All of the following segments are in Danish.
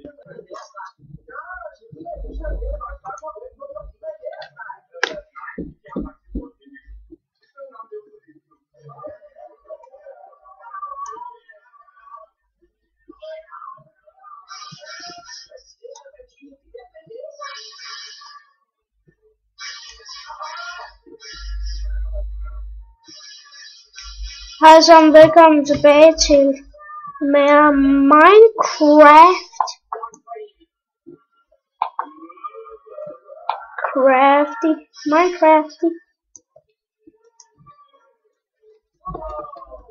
Hej så, velkommen tilbage til mere Minecraft. Minecrafty.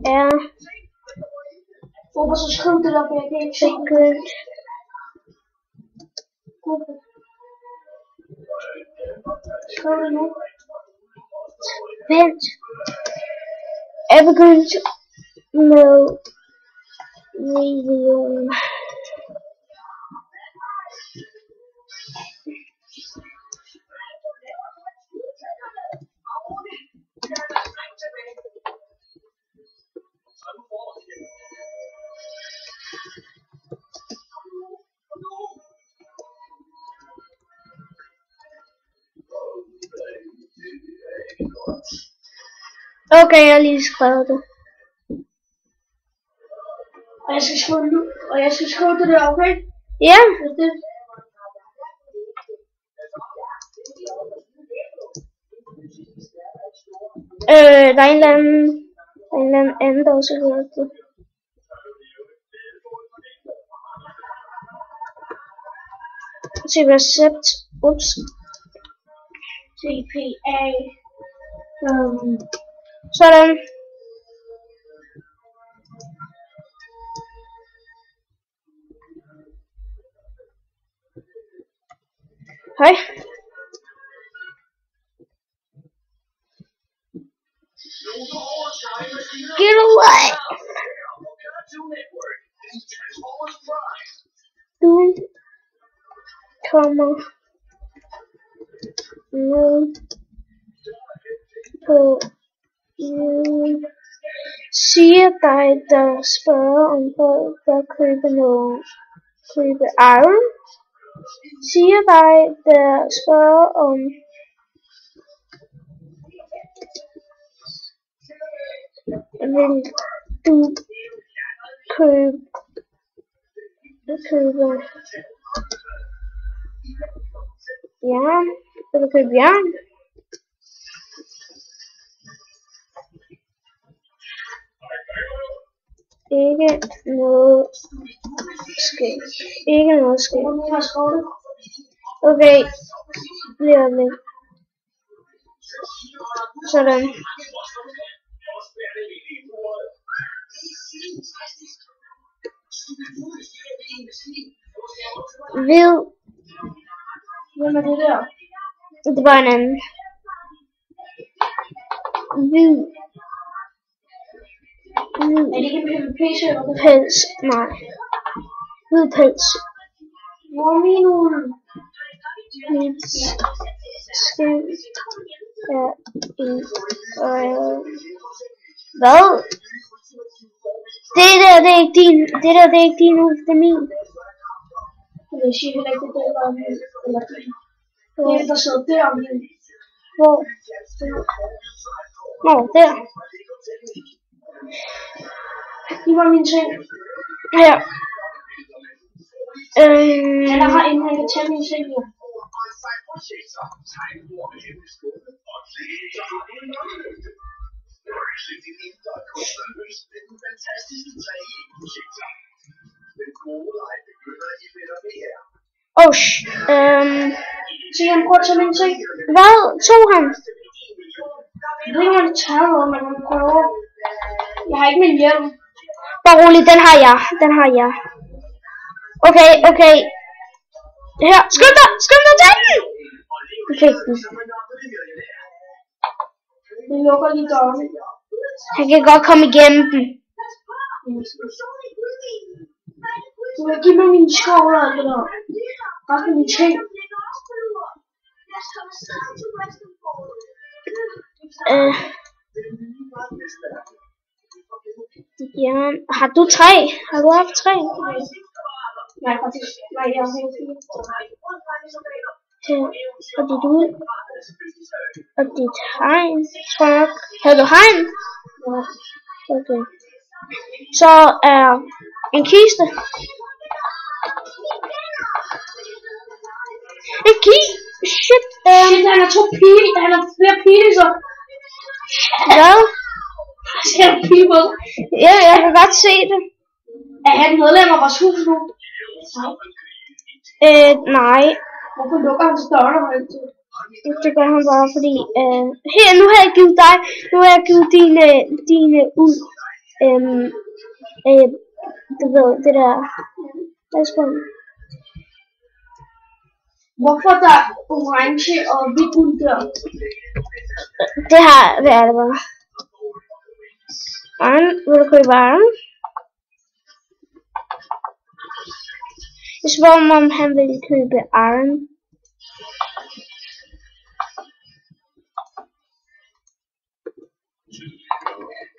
Ja. Hvorfor så skriv det der, jeg kan ikke se det. Skriv det nu. Vent. Jeg begyndt med videoen. Okay, jeg har lige skrevet det. Og jeg skal skrive det der, okay? Ja. Det. Der er en eller anden, der også har hørt det. Se recept. Ups. TPA. Sådan. Hej. Get away. Du kommer nu på siger dig, der spørger om folk, der køber iron. Siger dig, der spørger om vil du købe jern? Vil du købe jern? Ikke noget ske. Okay, lige om lidt. Sådan. Hvem er det der? Det var en anden. Er det ikke en PvP eller hvad? Pels, nej. Hvid pels. Hvor er min Mit skin er en hvad? Det er ikke din. Det er ikke din ulv, det er min. Jeg siger heller ikke, det er min. Eller det er der sidder der om min. Hvor? Nå, der. Det var min ting. Her. Jeg har inden, jeg kan tage min ting her. Så jeg prøver at tage min ting. Hvad tog han? Jeg ved ikke, om han tager noget, men han prøver. Jeg har ikke min hjelm. Bare rolig, den har jeg. Okay. Her, skynd dig, tag den! Okay. Jeg lukker lige døren. Han kan godt komme igennem den. Du vil give mig mine skovler og det der. Bare mine ting. Ja, har du 3? Har du haft 3? Nej, faktisk. Nej, jeg har ikke. Her. Og dit ud. Og dit hegn, tror jeg nok. Havde du hegn? Ja. Okay. Så er en kiste. En kiste? Shit. Shit, han har 2 pile. Han har flere pile, så. Hvad? Skal jeg pile på? Ja, jeg kan godt se det. Er han medlem af vores hus nu? Nej. Hvorfor lukker han dørene altid? Det gør han bare, fordi... her, nu har jeg givet dig... Nu har jeg givet dine ud. Du ved, det der... Lad os gå. Hvorfor der er orange og hvidt uld der? Det er det bare. Iron, vil du købe iron? Jeg spørger mig, om han vil købe iron.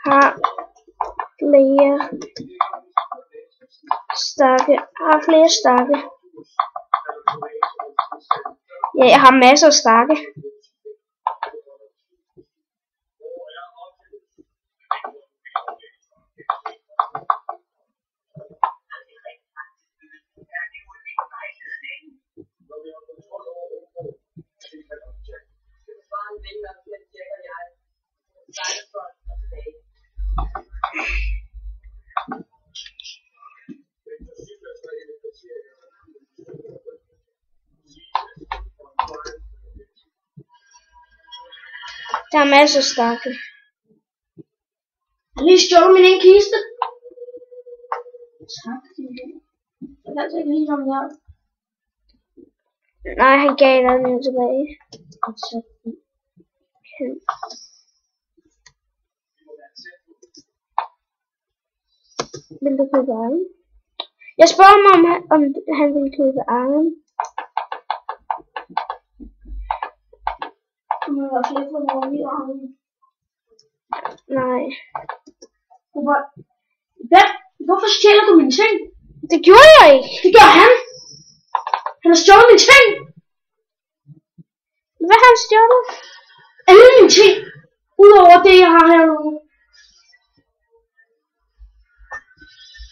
Har flere stakke. Ja, jeg har masser af stakke. Der er masser af stakke. Han lige stjålet min ene kiste. Tak. Jeg kan altså ikke lide ham her. Nej, han gav dig den tilbage. Okay. Vil du købe iron? Jeg spørger mig, om han vil købe iron. Du må være flere for noget mere ham. Nej. Hvorfor stjæler du mine ting? Det gjorde jeg ikke. Det gør han. Han har stjålet mine ting. Hvad har han stjålet? Alle mine ting. Udover det, jeg har herude.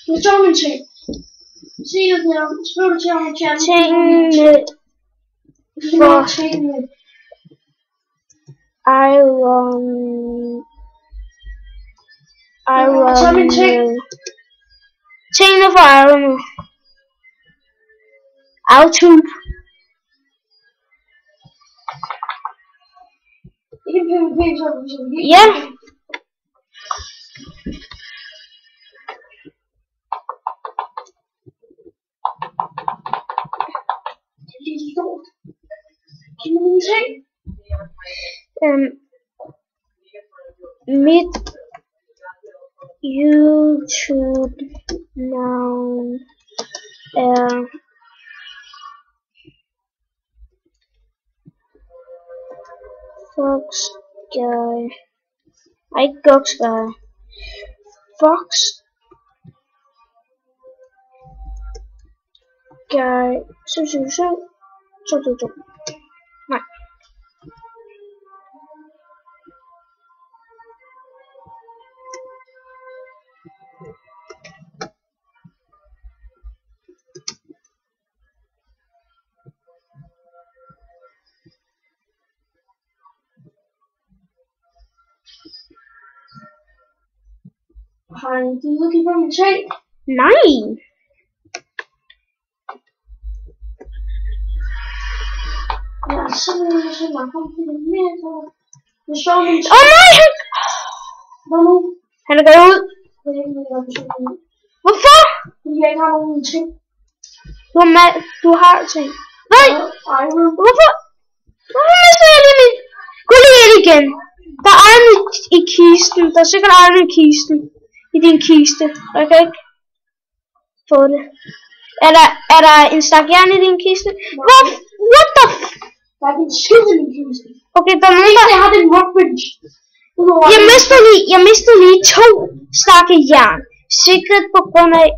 Han har stjålet mine ting. Sig det til ham. Skriv det til ham. Tingene. For tingene. Så mine ting. Tingene for iron. Outube. Ikke PvP, så vi Ja. Det er lort. Giv mig mine ting. Mit YouTube navn er Fox Guy. Nej, ikke Fox Guy. Fox Guy 777 222. Nej. Har han givet at give mig min ting? Nej. Jeg er simpelthen så langt om til det mere, så... Jeg så min ting. Åh nej! Hvad nu? Han er gået ud. Jeg ved ikke, hvad jeg vil sige. Hvorfor? Fordi jeg ikke har nogen ting. Du har ting. Nej! Iron. Hvorfor mister jeg lige min... Gå lige ind igen. Der er iron i kisten. Der er sikkert iron i kisten. I din kiste. Jeg kan ikke få det. Er der en stak jern i din kiste? What the f... Der er en skid i min kiste. Okay, der er nogen, der... Jeg har den workbench. Jeg mistede lige 2 stakke jern. Sikkert på grund af...